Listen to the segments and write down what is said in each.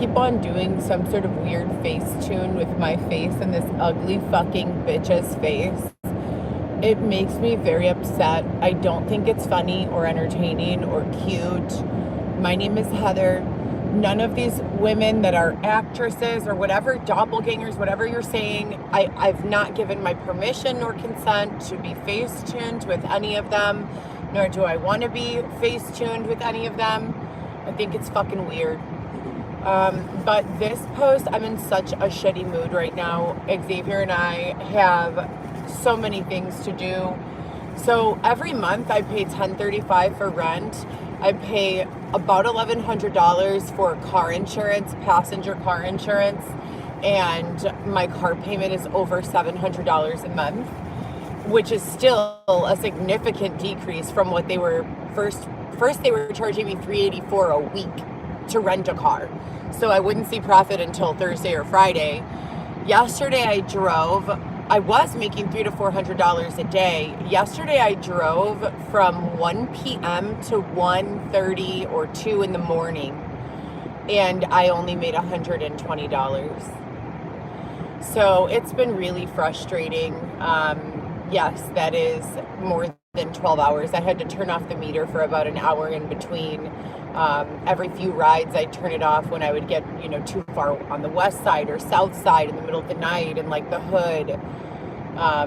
keep on doing some sort of weird face tune with my face and this ugly fucking bitch's face. It makes me very upset. I don't think it's funny or entertaining or cute. My name is Heather. None of these women that are actresses or whatever, doppelgangers, whatever you're saying, I've not given my permission or consent to be face tuned with any of them, nor do I want to be face tuned with any of them. I think it's fucking weird. But this post, I'm in such a shitty mood right now. Xavier and I have so many things to do. So every month I pay $10.35 for rent. I pay about $1,100 for car insurance, passenger car insurance, and my car payment is over $700 a month, which is still a significant decrease from what they were first they were charging me $384 a week to rent a car. So I wouldn't see profit until Thursday or Friday. Yesterday I was making $300 to $400 a day. Yesterday I drove from 1 p.m. to 1:30 or 2 in the morning, and I only made $120. So it's been really frustrating. Yes, that is more than 12 hours. I had to turn off the meter for about an hour in between. Every few rides I'd turn it off when I would get, too far on the west side or south side in the middle of the night and like the hood.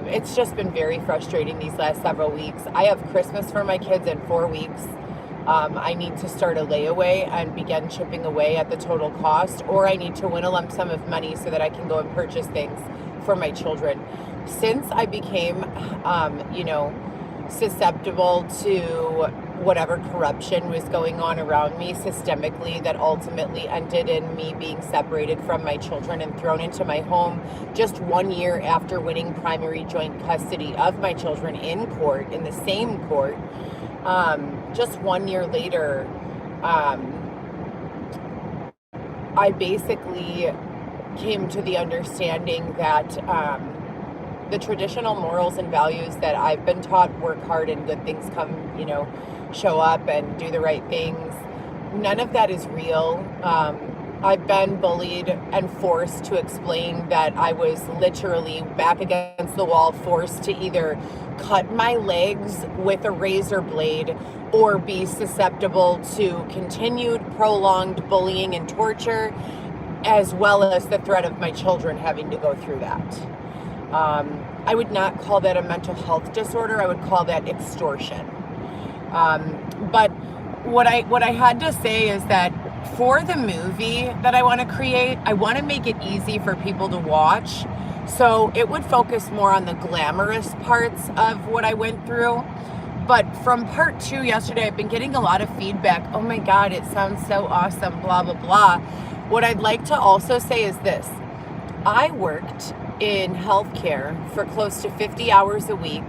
It's just been very frustrating these last several weeks. I have Christmas for my kids in 4 weeks. I need to start a layaway and begin chipping away at the total cost, or I need to win a lump sum of money so that I can go and purchase things for my children. Since I became, susceptible to whatever corruption was going on around me systemically that ultimately ended in me being separated from my children and thrown into my home just 1 year after winning primary joint custody of my children in court, in the same court. Just 1 year later, I basically came to the understanding that the traditional morals and values that I've been taught, work hard and good things come, show up and do the right things, none of that is real. I've been bullied and forced to explain that I was literally back against the wall, forced to either cut my legs with a razor blade or be susceptible to continued prolonged bullying and torture, as well as the threat of my children having to go through that. I would not call that a mental health disorder. I would call that extortion. But what I had to say is that for the movie that I want to create, I want to make it easy for people to watch. So it would focus more on the glamorous parts of what I went through. But from part 2 yesterday, I've been getting a lot of feedback. Oh my God, it sounds so awesome, blah, blah, blah. What I'd like to also say is this. I worked in healthcare for close to 50 hours a week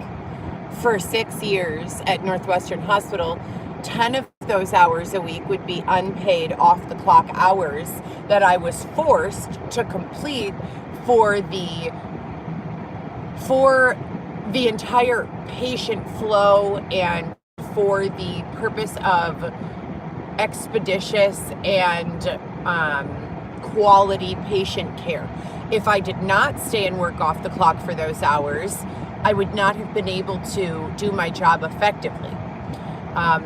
for 6 years at Northwestern Hospital. 10 of those hours a week would be unpaid off the clock hours that I was forced to complete for the entire patient flow and for the purpose of expeditious and quality patient care. If I did not stay and work off the clock for those hours, I would not have been able to do my job effectively.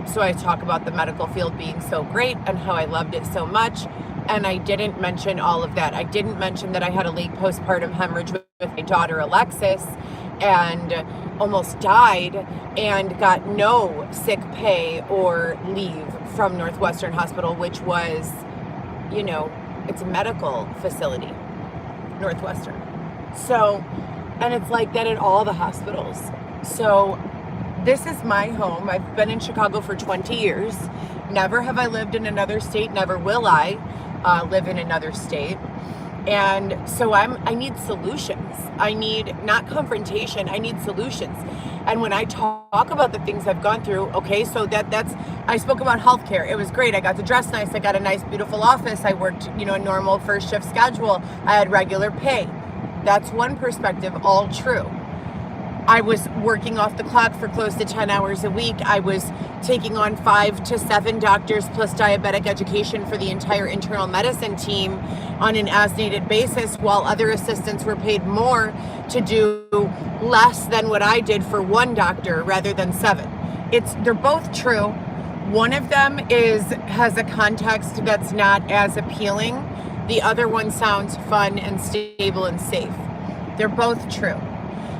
So I talk about the medical field being so great and how I loved it so much. And I didn't mention all of that. I didn't mention that I had a late postpartum hemorrhage with my daughter, Alexis, and almost died and got no sick pay or leave from Northwestern Hospital, which was, it's a medical facility, Northwestern. So, and it's like that at all the hospitals. So this is my home. I've been in Chicago for 20 years. Never have I lived in another state. Never will I live in another state. And so I need solutions. I need not confrontation. I need solutions. And when I talk about the things I've gone through, okay, so that's, I spoke about healthcare. It was great. I got to dress nice. I got a nice, beautiful office. I worked, a normal first shift schedule. I had regular pay. That's one perspective, all true. I was working off the clock for close to 10 hours a week. I was taking on 5 to 7 doctors plus diabetic education for the entire internal medicine team on an as-needed basis, while other assistants were paid more to do less than what I did for one doctor rather than 7. They're both true. One of them has a context that's not as appealing. The other one sounds fun and stable and safe. They're both true.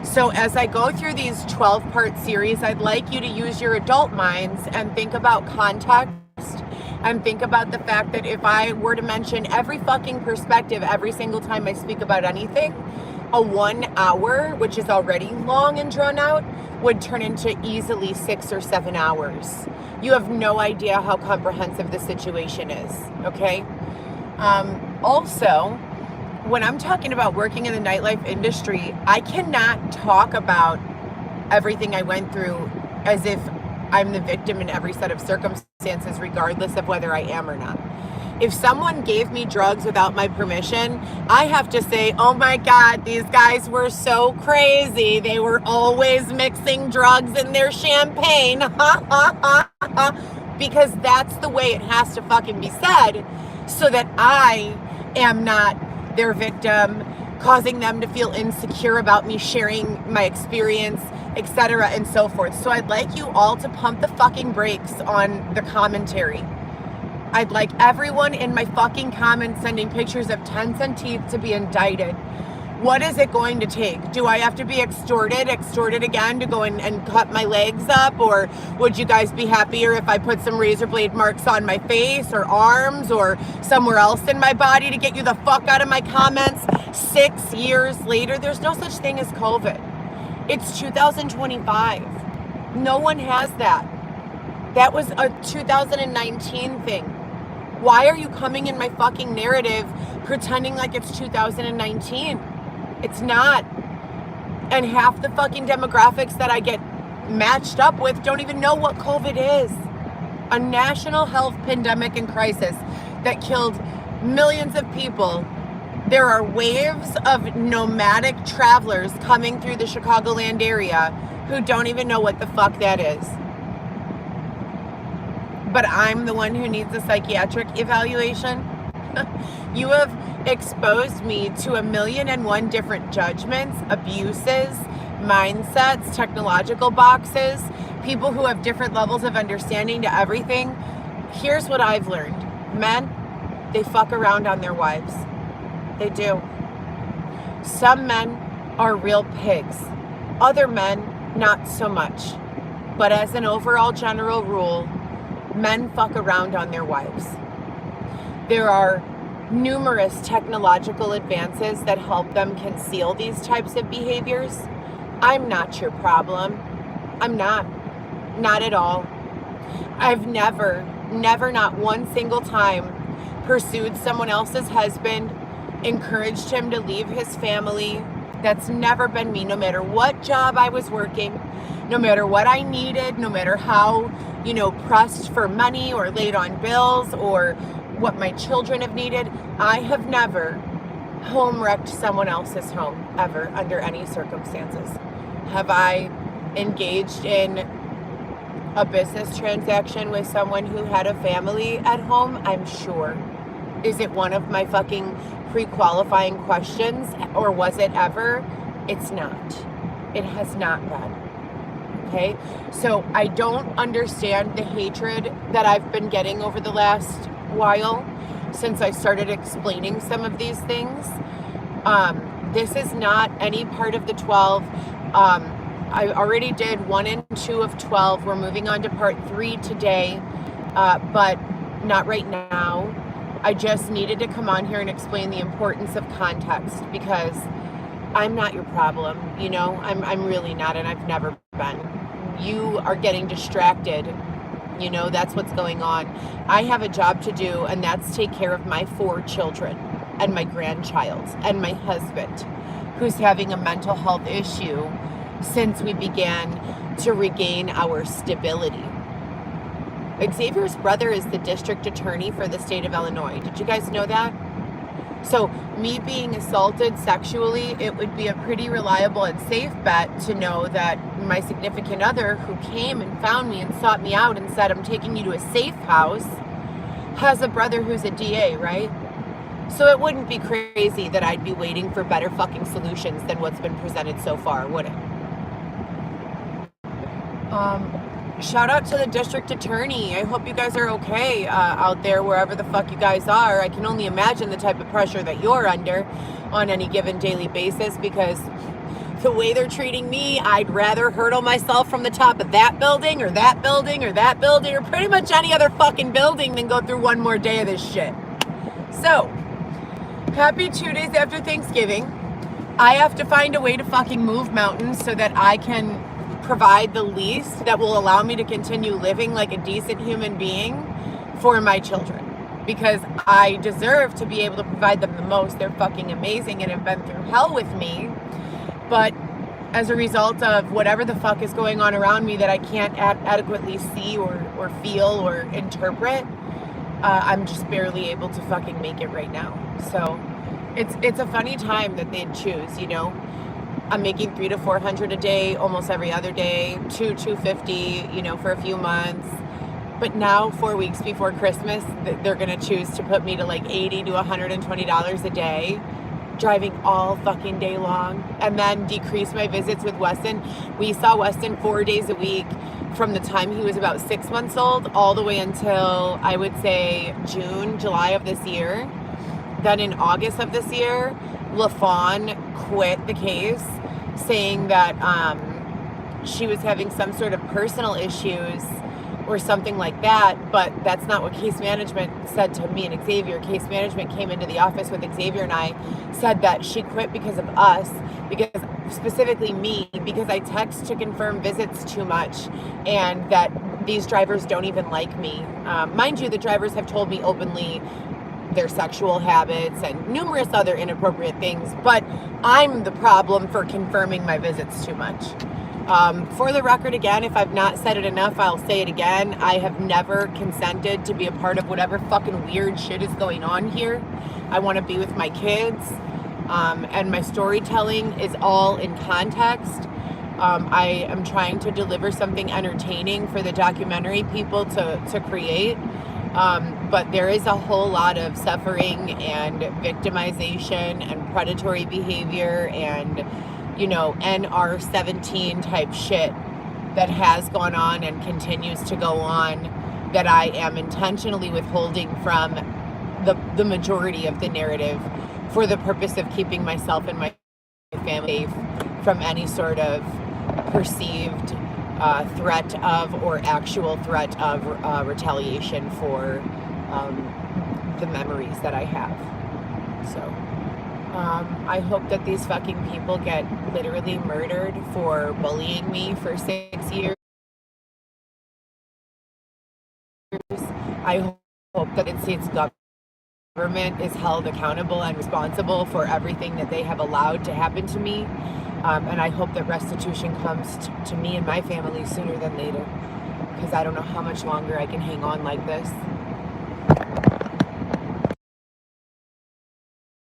So as I go through these 12-part series, I'd like you to use your adult minds and think about context and think about the fact that if I were to mention every fucking perspective every single time I speak about anything, a 1 hour, which is already long and drawn out, would turn into easily 6 or 7 hours. You have no idea how comprehensive the situation is, okay? Also, when I'm talking about working in the nightlife industry, I cannot talk about everything I went through as if I'm the victim in every set of circumstances, regardless of whether I am or not. If someone gave me drugs without my permission, I have to say, oh my God, these guys were so crazy. They were always mixing drugs in their champagne. Because that's the way it has to fucking be said, so that I am not their victim, causing them to feel insecure about me sharing my experience, etc. and so forth. So I'd like you all to pump the fucking brakes on the commentary. I'd like everyone in my fucking comments sending pictures of 10-cent teeth to be indicted. What is it going to take? Do I have to be extorted again to go and cut my legs up? Or would you guys be happier if I put some razor blade marks on my face or arms or somewhere else in my body to get you the fuck out of my comments? 6 years later, there's no such thing as COVID. It's 2025. No one has that. That was a 2019 thing. Why are you coming in my fucking narrative pretending like it's 2019? It's not. And half the fucking demographics that I get matched up with don't even know what COVID is. A national health pandemic and crisis that killed millions of people. There are waves of nomadic travelers coming through the Chicagoland area who don't even know what the fuck that is. But I'm the one who needs a psychiatric evaluation. You have exposed me to 1,000,001 different judgments, abuses, mindsets, technological boxes, people who have different levels of understanding to everything. Here's what I've learned. Men, they fuck around on their wives. They do. Some men are real pigs. Other men, not so much. But as an overall general rule, men fuck around on their wives. There are numerous technological advances that help them conceal these types of behaviors. I'm not your problem. I'm not. Not at all. I've never, not one single time pursued someone else's husband, encouraged him to leave his family. That's never been me, no matter what job I was working, no matter what I needed, no matter how, pressed for money or late on bills or what my children have needed. I have never home wrecked someone else's home, ever, under any circumstances. Have I engaged in a business transaction with someone who had a family at home? I'm sure. Is it one of my fucking pre-qualifying questions, or was it ever? It's not. It has not been. Okay? So I don't understand the hatred that I've been getting over the last while since I started explaining some of these things. This is not any part of the 12. I already did 1 and 2 of 12. We're moving on to part 3 today, but not right now. I just needed to come on here and explain the importance of context, because I'm not your problem. I'm really not, and I've never been. You are getting distracted. That's what's going on. I have a job to do, and that's take care of my 4 children and my grandchild and my husband, who's having a mental health issue since we began to regain our stability. Xavier's brother is the district attorney for the state of Illinois. Did you guys know that? So me being assaulted sexually, it would be a pretty reliable and safe bet to know that my significant other, who came and found me and sought me out and said, I'm taking you to a safe house, has a brother who's a DA, right? So it wouldn't be crazy that I'd be waiting for better fucking solutions than what's been presented so far, would it? Shout out to the district attorney. I hope you guys are okay out there, wherever the fuck you guys are. I can only imagine the type of pressure that you're under on any given daily basis, because the way they're treating me, I'd rather hurdle myself from the top of that building or that building or that building or pretty much any other fucking building than go through one more day of this shit. So, happy 2 days after Thanksgiving. I have to find a way to fucking move mountains so that I can provide the least that will allow me to continue living like a decent human being for my children, because I deserve to be able to provide them the most. They're fucking amazing and have been through hell with me, but as a result of whatever the fuck is going on around me that I can't adequately see or feel or interpret, I'm just barely able to fucking make it right now. So it's a funny time that they'd choose, you know. I'm making $300 to $400 a day almost every other day, $250, you know, for a few months. But now, 4 weeks before Christmas, they're gonna choose to put me to like $80 to $120 a day, driving all fucking day long, and then decrease my visits with Weston. We saw Weston 4 days a week from the time he was about 6 months old all the way until, I would say, June, July of this year. Then in August of this year, LaFawn quit the case, saying that she was having some sort of personal issues or something like that, but that's not what case management said to me and Xavier. Case management came into the office with Xavier and I, said that she quit because of us, because specifically me, because I text to confirm visits too much, and that these drivers don't even like me. Mind you, the drivers have told me openly their sexual habits and numerous other inappropriate things, but I'm the problem for confirming my visits too much. For the record, again, if I've not said it enough, I'll say it again. I have never consented to be a part of whatever fucking weird shit is going on here. I want to be with my kids, and my storytelling is all in context. I am trying to deliver something entertaining for the documentary people to create. But there is a whole lot of suffering and victimization and predatory behavior and, you know, NR17 type shit that has gone on and continues to go on, that I am intentionally withholding from the majority of the narrative for the purpose of keeping myself and my family safe from any sort of perceived threat of or actual threat of retaliation for the memories that I have. So I hope that these fucking people get literally murdered for bullying me for 6 years. I hope that the state's government is held accountable and responsible for everything that they have allowed to happen to me. And I hope that restitution comes to me and my family sooner than later, because I don't know how much longer I can hang on like this.